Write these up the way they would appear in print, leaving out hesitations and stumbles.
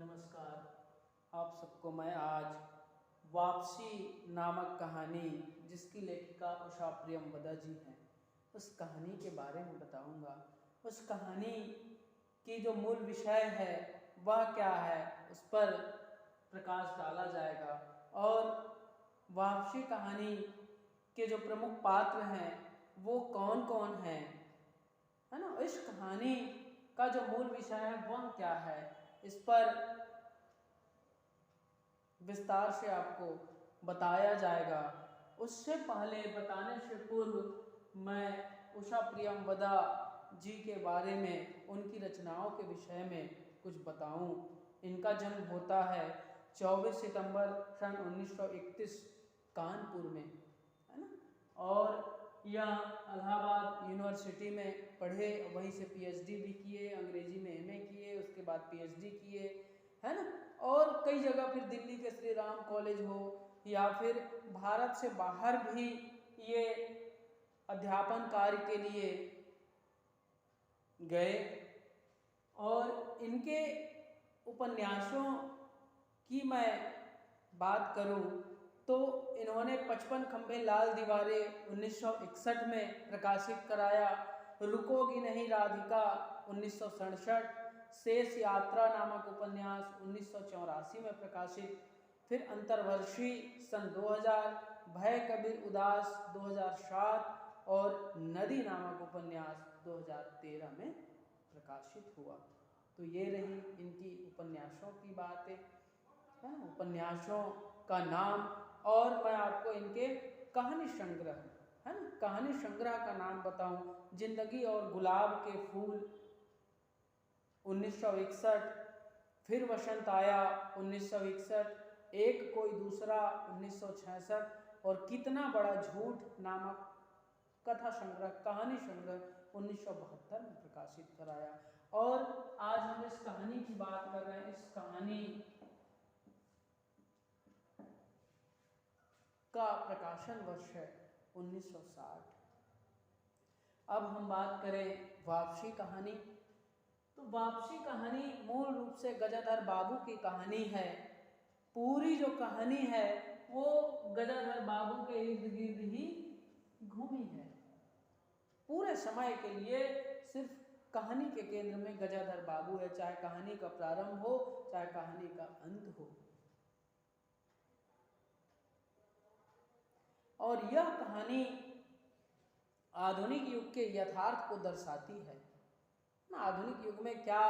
नमस्कार। आप सबको मैं आज वापसी नामक कहानी, जिसकी लेखिका उषा प्रियंवदा जी हैं, उस कहानी के बारे में बताऊंगा। उस कहानी की जो मूल विषय है वह क्या है, उस पर प्रकाश डाला जाएगा। और वापसी कहानी के जो प्रमुख पात्र हैं वो कौन कौन हैं, है ना। इस कहानी का जो मूल विषय है वह क्या है, इस पर विस्तार से आपको बताया जाएगा। उससे पहले, बताने से पूर्व, मैं उषा प्रियंवदा जी के बारे में, उनकी रचनाओं के विषय में कुछ बताऊं। इनका जन्म होता है 24 सितंबर सन 1931 कानपुर में, है ना। और यह इलाहाबाद यूनिवर्सिटी में पढ़े, वहीं से पीएचडी भी किए, अंग्रेजी में एमए किए, उसके बाद पीएचडी किए, है ना। और कई जगह फिर दिल्ली के श्री राम कॉलेज हो या फिर भारत से बाहर भी ये अध्यापन कार्य के लिए गए। और इनके उपन्यासों की मैं बात करूं तो इन्होंने 55 खंबे लाल दीवारें 1961 में प्रकाशित कराया, रुकोगी नहीं राधिका 1967, शेष यात्रा नामक उपन्यास 1984 में प्रकाशित, फिर अंतर्वर्षी सन 2000, भय कबीर उदास 2007 और नदी नामक उपन्यास 2013 में प्रकाशित हुआ। तो ये रही इनकी उपन्यासों की बातें, है ना, उपन्यासों का नाम। और मैं आपको इनके कहानी संग्रह, है ना, कहानी संग्रह का नाम बताऊं। जिंदगी और गुलाब के फूल 1961, फिर वसंत आया 1961, एक कोई दूसरा 1966 और कितना बड़ा झूठ नामक कथा संग्रह, कहानी संग्रह 1972 में प्रकाशित कराया। और आज हम इस कहानी की बात कर रहे हैं। इस कहानी का प्रकाशन वर्ष है 1960। अब हम बात करें वापसी कहानी, तो वापसी कहानी मूल रूप से गजाधर बाबू की कहानी है। पूरी जो कहानी है वो गजाधर बाबू के इर्द गिर्द ही घूमी है। पूरे समय के लिए सिर्फ कहानी के केंद्र में गजाधर बाबू है, चाहे कहानी का प्रारंभ हो चाहे कहानी का अंत हो। और यह कहानी आधुनिक युग के यथार्थ को दर्शाती है। आधुनिक युग में क्या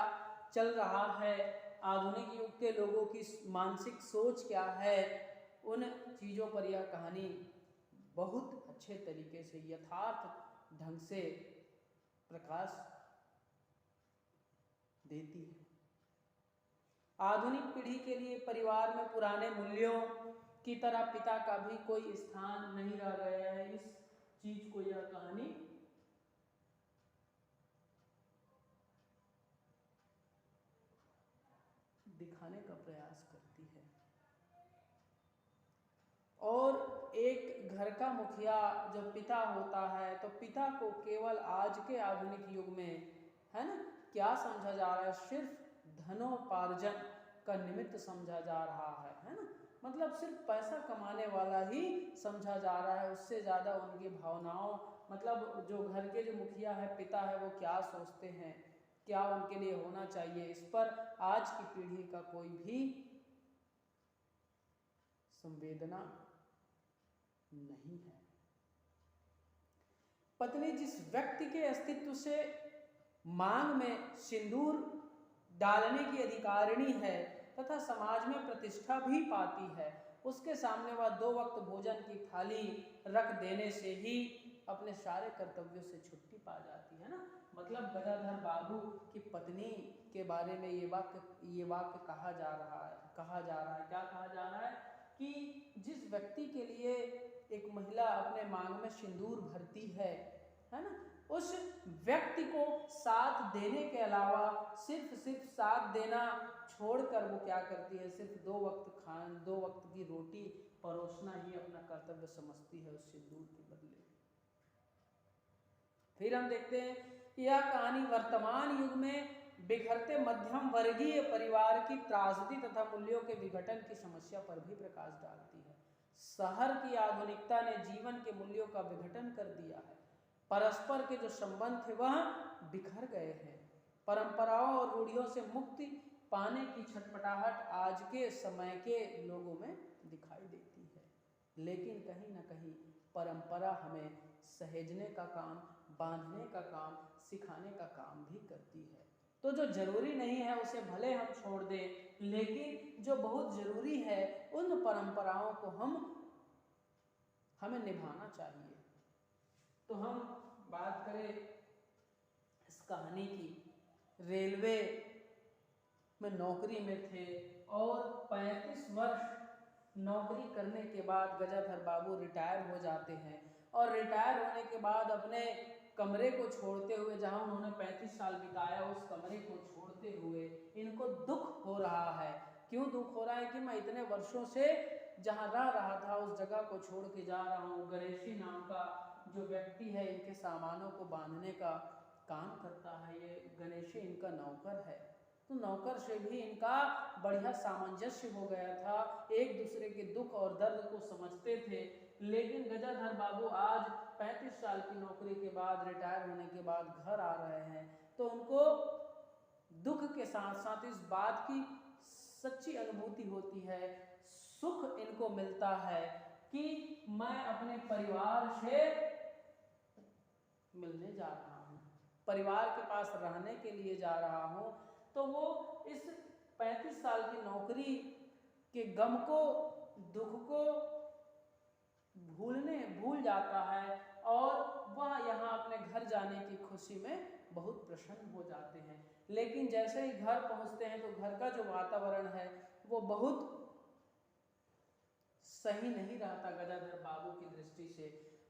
चल रहा है, आधुनिक युग के लोगों की मानसिक सोच क्या है, उन चीज़ों पर यह कहानी बहुत अच्छे तरीके से, यथार्थ ढंग से प्रकाश देती है। आधुनिक पीढ़ी के लिए परिवार में पुराने मूल्यों की तरह पिता का भी कोई स्थान नहीं रह गया है। इस चीज को यह कहानी दिखाने का प्रयास करती है। और एक घर का मुखिया जो पिता होता है, तो पिता को केवल आज के आधुनिक युग में, है ना, क्या समझा जा रहा है, सिर्फ धनोपार्जन का निमित्त समझा जा रहा है ना। मतलब सिर्फ पैसा कमाने वाला ही समझा जा रहा है। उससे ज़्यादा उनकी भावनाओं, मतलब जो घर के जो मुखिया है, पिता है, वो क्या सोचते हैं, क्या उनके लिए होना चाहिए, इस पर आज की पीढ़ी का कोई भी संवेदना नहीं है। पत्नी जिस व्यक्ति के अस्तित्व से मांग में सिंदूर डालने की अधिकारिणी है तथा समाज में प्रतिष्ठा भी पाती है, उसके सामने वह 2 वक्त भोजन की थाली रख देने से ही अपने सारे कर्तव्यों से छुट्टी पा जाती है ना। मतलब गजाधर बाबू की पत्नी के बारे में ये वाक्य कहा जा रहा है। क्या कहा जा रहा है कि जिस व्यक्ति के लिए एक महिला अपने मांग में सिंदूर भरती है ना, उस व्यक्ति को साथ देने के अलावा सिर्फ साथ देना छोड़कर वो क्या करती है, सिर्फ 2 वक्त की रोटी परोसना ही अपना कर्तव्य समझती है उस सिंदूर के बदले। फिर हम देखते हैं कि यह कहानी वर्तमान युग में बिखरते मध्यम वर्गीय परिवार की त्रासदी तथा मूल्यों के विघटन की समस्या पर भी प्रकाश डालती है। शहर की आधुनिकता ने जीवन के मूल्यों का विघटन कर दिया है। परस्पर के जो संबंध थे वह बिखर गए हैं। परंपराओं और रूढ़ियों से मुक्ति पाने की छटपटाहट आज के समय के लोगों में दिखाई देती है। लेकिन कहीं ना कहीं परंपरा हमें सहेजने का काम, बांधने का काम, सिखाने का काम भी करती है। तो जो जरूरी नहीं है उसे भले हम छोड़ दें, लेकिन जो बहुत जरूरी है उन परंपराओं को हमें निभाना चाहिए। तो हम बात करें इस कहानी की। रेलवे में नौकरी में थे और 35 वर्ष नौकरी करने के बाद गजाधर बाबू रिटायर हो जाते हैं और रिटायर होने के बाद अपने कमरे को छोड़ते हुए, जहां उन्होंने 35 साल बिताया, उस कमरे को छोड़ते हुए इनको दुख हो रहा है। क्यों दुख हो रहा है कि मैं इतने वर्षों से जहां रह रहा था उस जगह को छोड़ के जा रहा हूँ। गणेशी नाम का जो व्यक्ति है इनके सामानों को बांधने का काम करता है, ये गणेशी इनका नौकर है। तो नौकर से भी इनका बढ़िया सामंजस्य हो गया था, एक दूसरे के दुख और दर्द को समझते थे। लेकिन गजाधर बाबू आज 35 साल की नौकरी के बाद, रिटायर होने के बाद घर आ रहे हैं, तो उनको दुख के साथ साथ इस बात की सच्ची अनुभूति होती है, सुख इनको मिलता है कि मैं अपने परिवार से मिलने जा रहा हूँ, परिवार के पास रहने के लिए जा रहा हूँ। तो वो इस 35 साल की नौकरी के गम को, दुख को भूल जाता है और वह यहाँ अपने घर जाने की खुशी में बहुत प्रसन्न हो जाते हैं। लेकिन जैसे ही घर पहुँचते हैं तो घर का जो वातावरण है वो बहुत सही नहीं रहता गजाधर बाबू की दृष्टि से।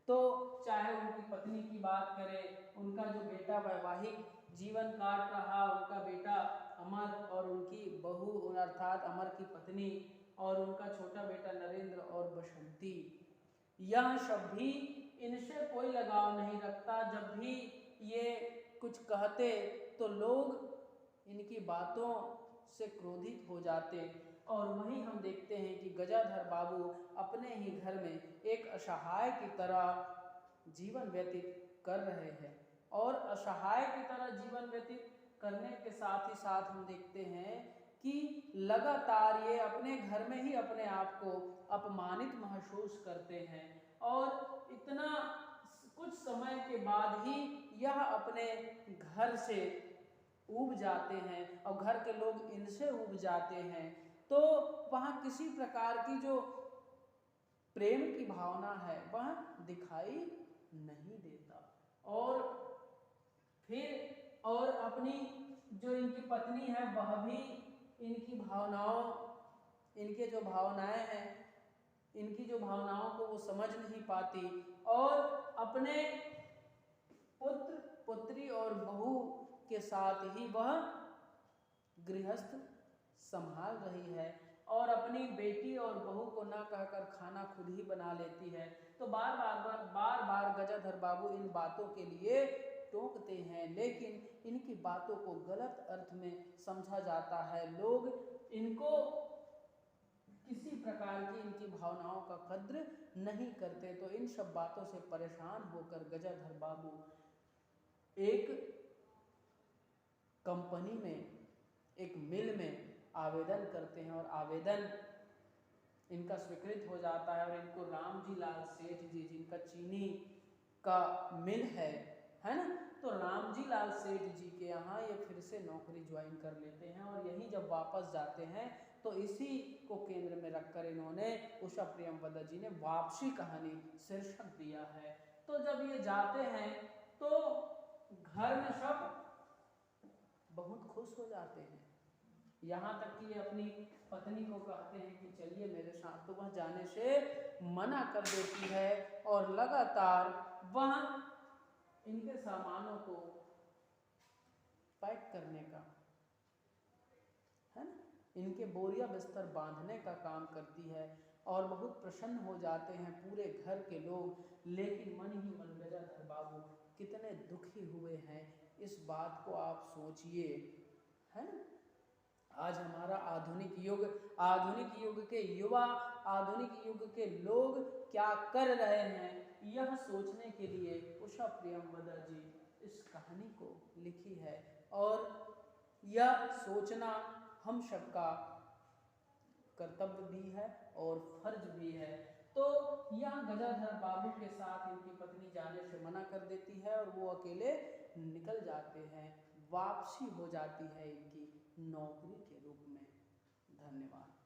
तो चाहे उनकी पत्नी की बात करें, उनका जो बेटा वैवाहिक जीवन काट रहा, उनका बेटा अमर और उनकी बहू अर्थात अमर की पत्नी और उनका छोटा बेटा नरेंद्र और बसंती, यह सब भी इनसे कोई लगाव नहीं रखता। जब भी ये कुछ कहते तो लोग इनकी बातों से क्रोधित हो जाते। और वहीं हम देखते हैं कि गजाधर बाबू अपने ही घर में एक असहाय की तरह जीवन व्यतीत कर रहे हैं। और असहाय की तरह जीवन व्यतीत करने के साथ ही साथ हम देखते हैं कि लगातार ये अपने घर में ही अपने आप को अपमानित महसूस करते हैं और इतना कुछ समय के बाद ही यह अपने घर से ऊब जाते हैं और घर के लोग इनसे ऊब जाते हैं। तो वहाँ किसी प्रकार की जो प्रेम की भावना है वह दिखाई नहीं देता। और फिर और अपनी जो इनकी पत्नी है वह भी इनकी भावनाओं, इनके जो भावनाएं हैं, इनकी जो भावनाओं को वो समझ नहीं पाती और अपने पुत्र, पुत्री और बहू के साथ ही वह गृहस्थ संभाल रही है और अपनी बेटी और बहू को ना कहकर खाना खुद ही बना लेती है। तो बार बार गजाधर बाबू इन बातों के लिए टोकते हैं, लेकिन इनकी बातों को गलत अर्थ में समझा जाता है। लोग इनको किसी प्रकार की इनकी भावनाओं का कद्र नहीं करते। तो इन सब बातों से परेशान होकर गजाधर बाबू एक कंपनी में, एक मिल में आवेदन करते हैं और आवेदन इनका स्वीकृत हो जाता है और इनको रामजी लाल सेठ जी, जिनका चीनी का मिल है ना, तो रामजी लाल सेठ जी के यहाँ ये फिर से नौकरी ज्वाइन कर लेते हैं और यहीं जब वापस जाते हैं तो इसी को केंद्र में रखकर इन्होंने, उषा प्रियंवदा जी ने वापसी कहानी शीर्षक दिया है। तो जब ये जाते हैं तो घर में सब बहुत खुश हो जाते हैं, यहाँ तक कि ये अपनी पत्नी को कहते हैं कि चलिए मेरे साथ, तो वह जाने से मना कर देती है और लगातार वह इनके सामानों को पैक करने का, है ना, इनके बोरिया बिस्तर बांधने का काम करती है और बहुत प्रसन्न हो जाते हैं पूरे घर के लोग। लेकिन मन ही मन गजाधर बाबू कितने दुखी हुए हैं, इस बात को आप सोचिए है ना। आज हमारा आधुनिक युग के युवा, आधुनिक युग के लोग क्या कर रहे हैं, यह सोचने के लिए उषा प्रियंवदा जी इस कहानी को लिखी है। और यह सोचना हम सबका कर्तव्य भी है और फर्ज भी है। तो यह गजाधर बाबू के साथ इनकी पत्नी जाने से मना कर देती है और वो अकेले निकल जाते हैं, वापसी हो जाती है इनकी नौकरी के रूप में। धन्यवाद।